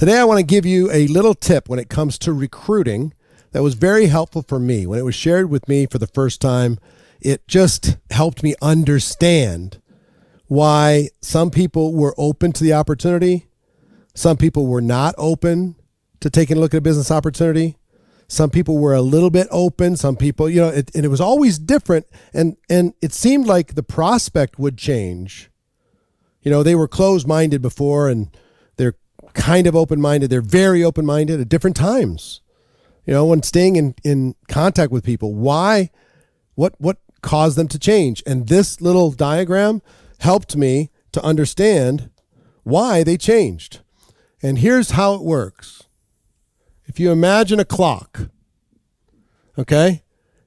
Today I want to give you a little tip when it comes to recruiting that was very helpful for me. When it was shared with me for the first time, it just helped me understand why some people were open to the opportunity, some people were not open to taking a look at a business opportunity. Some people were a little bit open, some people, and it was always different, and it seemed like the prospect would change. They were closed-minded before, and they're kind of open-minded. They're very open-minded at different times. When staying in contact with people, why, what caused them to change? And this little diagram helped me to understand why they changed. And here's how it works. If you imagine a clock, okay,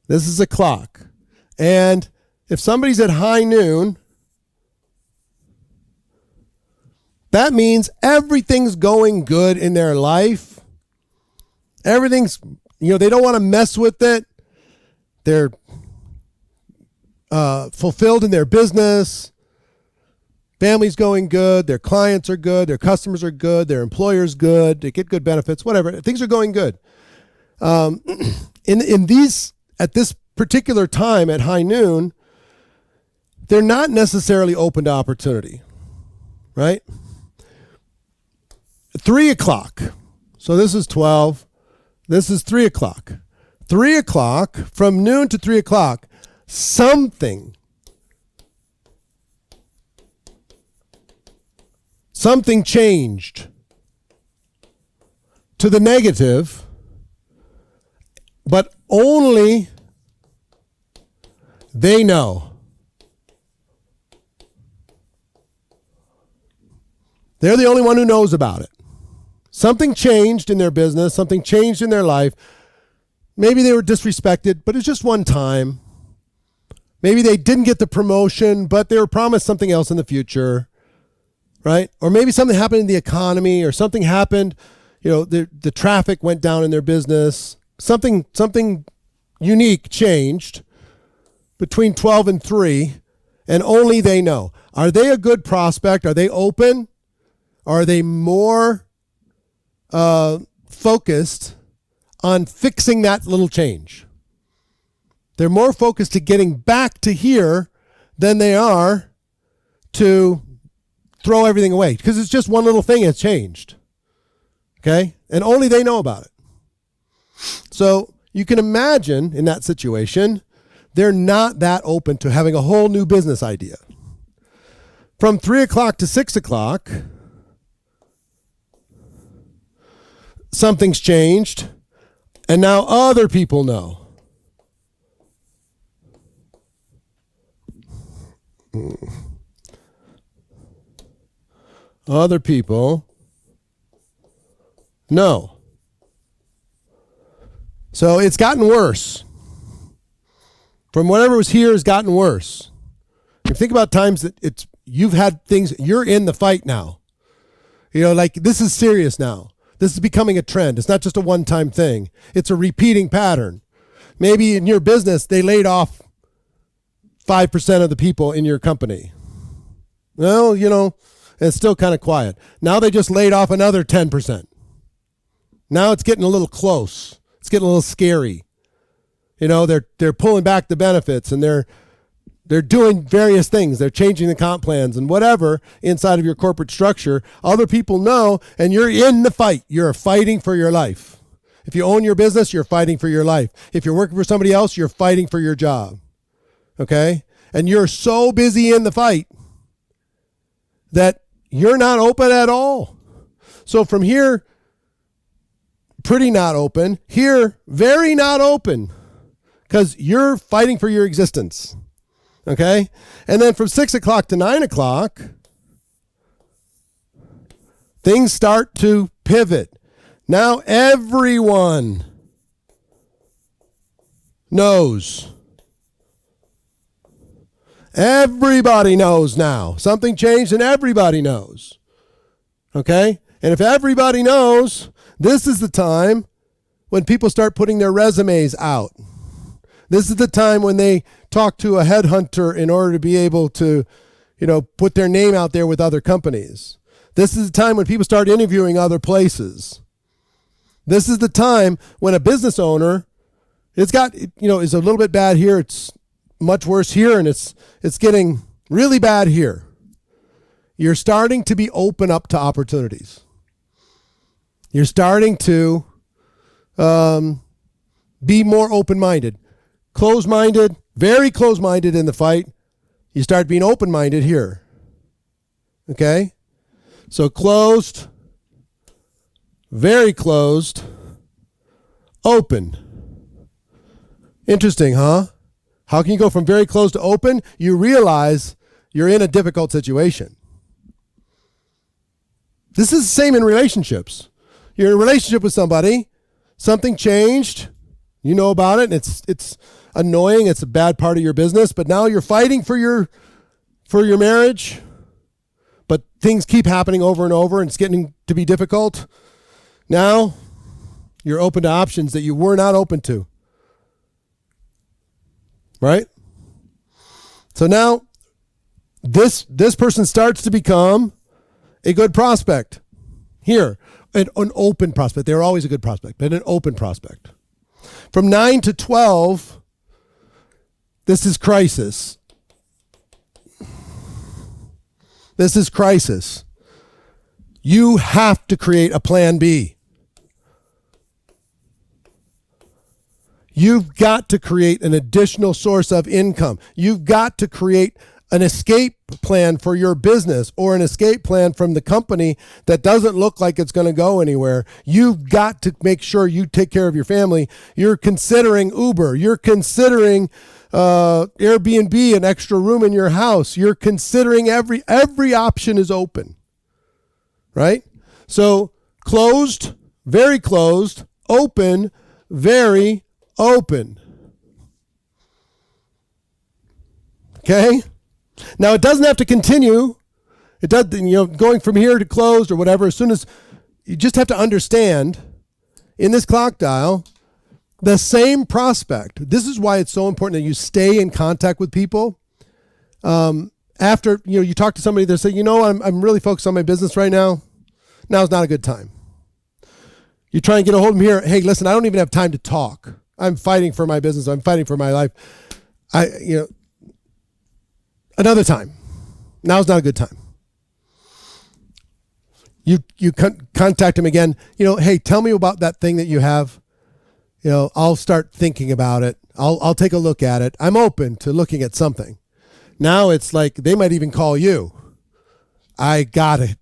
this is a clock. And if somebody's at high noon, that means everything's going good in their life. Everything's, they don't want to mess with it. They're fulfilled in their business. Family's going good. Their clients are good. Their customers are good. Their employer's good. They get good benefits, whatever. Things are going good. At this particular time at high noon, they're not necessarily open to opportunity, right? 3 o'clock. So this is 12. This is 3 o'clock. 3 o'clock, from noon to 3 o'clock, something changed to the negative, but only they know. They're the only one who knows about it. Something changed in their business, something changed in their life. Maybe they were disrespected, but it's just one time. Maybe they didn't get the promotion, but they were promised something else in the future, right? Or maybe something happened in the economy, or something happened, the traffic went down in their business. Something unique changed between 12 and 3, and only they know. Are they a good prospect? Are they open? Are they more focused on fixing that little change? They're more focused to getting back to here than they are to throw everything away, because it's just one little thing that's changed. Okay? And only they know about it. So you can imagine in that situation, they're not that open to having a whole new business idea. From 3 o'clock to 6 o'clock, something's changed, and now other people know. Other people know. So it's gotten worse. From whatever was here has gotten worse. If you think about times that you've had things, you're in the fight now. This is serious now. This is becoming a trend. It's not just a one-time thing. It's a repeating pattern. Maybe in your business, they laid off 5% of the people in your company. Well, it's still kind of quiet. Now they just laid off another 10%. Now it's getting a little close. It's getting a little scary. They're pulling back the benefits, and they're doing various things. They're changing the comp plans and whatever inside of your corporate structure. Other people know, and you're in the fight. You're fighting for your life. If you own your business, you're fighting for your life. If you're working for somebody else, you're fighting for your job. Okay? And you're so busy in the fight that you're not open at all. So from here, pretty not open. Here, very not open, because you're fighting for your existence. Okay? And then from 6 o'clock to 9 o'clock, things start to pivot. Now everyone knows. Everybody knows now. Something changed and everybody knows. Okay? And if everybody knows, this is the time when people start putting their resumes out. This is the time when they talk to a headhunter in order to be able to, put their name out there with other companies. This is the time when people start interviewing other places. This is the time when a business owner, is a little bit bad here, it's much worse here, and it's getting really bad here. You're starting to be open up to opportunities. You're starting to be more open-minded. Closed-minded, very closed-minded in the fight. You start being open-minded here. Okay? So closed, very closed, open. Interesting, huh? How can you go from very closed to open? You realize you're in a difficult situation. This is the same in relationships. You're in a relationship with somebody, something changed, you know about it, and it's annoying, it's a bad part of your business, but now you're fighting for your marriage, but things keep happening over and over, and it's getting to be difficult. Now, you're open to options that you were not open to. Right? So now, this person starts to become a good prospect. Here, an open prospect. They're always a good prospect, but an open prospect. From 9 to 12, this is crisis. This is crisis. You have to create a plan B. You've got to create an additional source of income. You've got to create an escape plan for your business or an escape plan from the company that doesn't look like it's going to go anywhere. You've got to make sure you take care of your family. You're considering Uber. You're considering Airbnb, an extra room in your house. You're considering every option is open, right? So closed, very closed, open, very open. Okay? Now it doesn't have to continue. It does, going from here to closed or whatever. As soon as you just have to understand in this clock dial, the same prospect. This is why it's so important that you stay in contact with people. After you talk to somebody, they say, I'm really focused on my business right now. Now's not a good time. You try and get a hold of them here. Hey, listen, I don't even have time to talk. I'm fighting for my business. I'm fighting for my life. Another time. Now's not a good time. You contact him again. Hey, tell me about that thing that you have. I'll start thinking about it. I'll take a look at it. I'm open to looking at something. Now it's like they might even call you. I got it.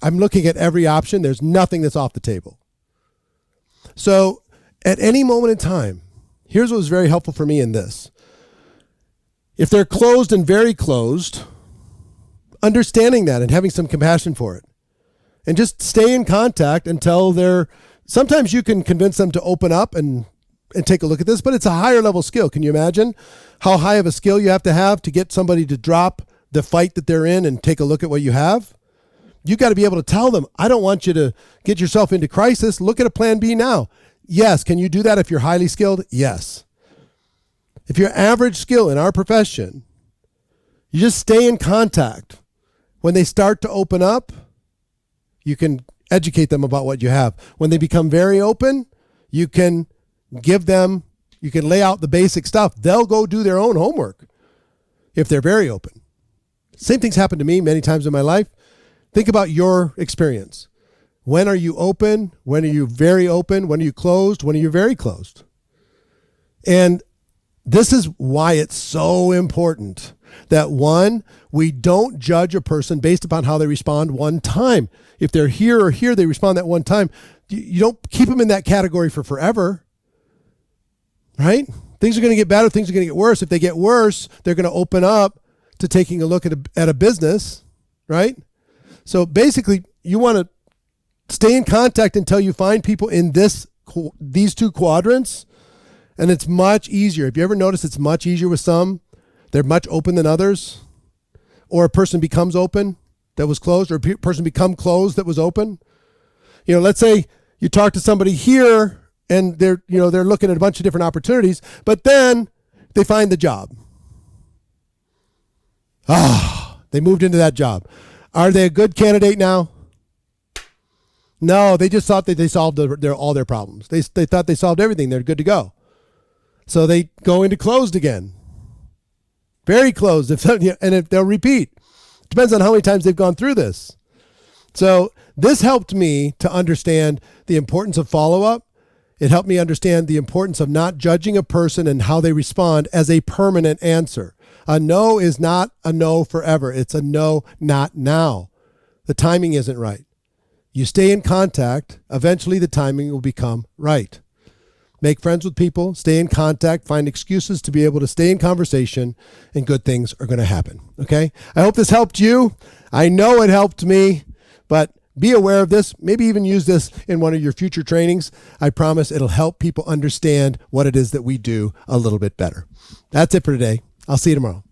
I'm looking at every option. There's nothing that's off the table. So at any moment in time, here's what was very helpful for me in this. If they're closed and very closed, understanding that and having some compassion for it. And just stay in contact until sometimes you can convince them to open up and take a look at this, but it's a higher level skill. Can you imagine how high of a skill you have to get somebody to drop the fight that they're in and take a look at what you have? You got to be able to tell them, I don't want you to get yourself into crisis. Look at a plan B now. Yes. Can you do that if you're highly skilled? Yes. If you're average skill in our profession, you just stay in contact. When they start to open up, you can educate them about what you have. When they become very open, you can lay out the basic stuff. They'll go do their own homework if they're very open. Same thing's happened to me many times in my life. Think about your experience. When are you open? When are you very open? When are you closed? When are you very closed? And this is why it's so important that we don't judge a person based upon how they respond one time. If they're here or here, they respond that one time. You don't keep them in that category for forever, right? Things are going to get better. Things are going to get worse. If they get worse, they're going to open up to taking a look at a business, right? So basically, you want to stay in contact until you find people in these two quadrants. And it's much easier. Have you ever noticed it's much easier with some? They're much open than others. Or a person becomes open that was closed, or a person become closed that was open. Let's say you talk to somebody here and they're looking at a bunch of different opportunities, but then they find the job. They moved into that job. Are they a good candidate now? No, they just thought that they solved all their problems. They thought they solved everything. They're good to go. So they go into closed again. Very closed. And if they'll repeat. Depends on how many times they've gone through this. So this helped me to understand the importance of follow-up. It helped me understand the importance of not judging a person and how they respond as a permanent answer. A no is not a no forever. It's a no, not now. The timing isn't right. You stay in contact, eventually the timing will become right. Make friends with people, stay in contact, find excuses to be able to stay in conversation, and good things are going to happen. Okay? I hope this helped you. I know it helped me, but be aware of this. Maybe even use this in one of your future trainings. I promise it'll help people understand what it is that we do a little bit better. That's it for today. I'll see you tomorrow.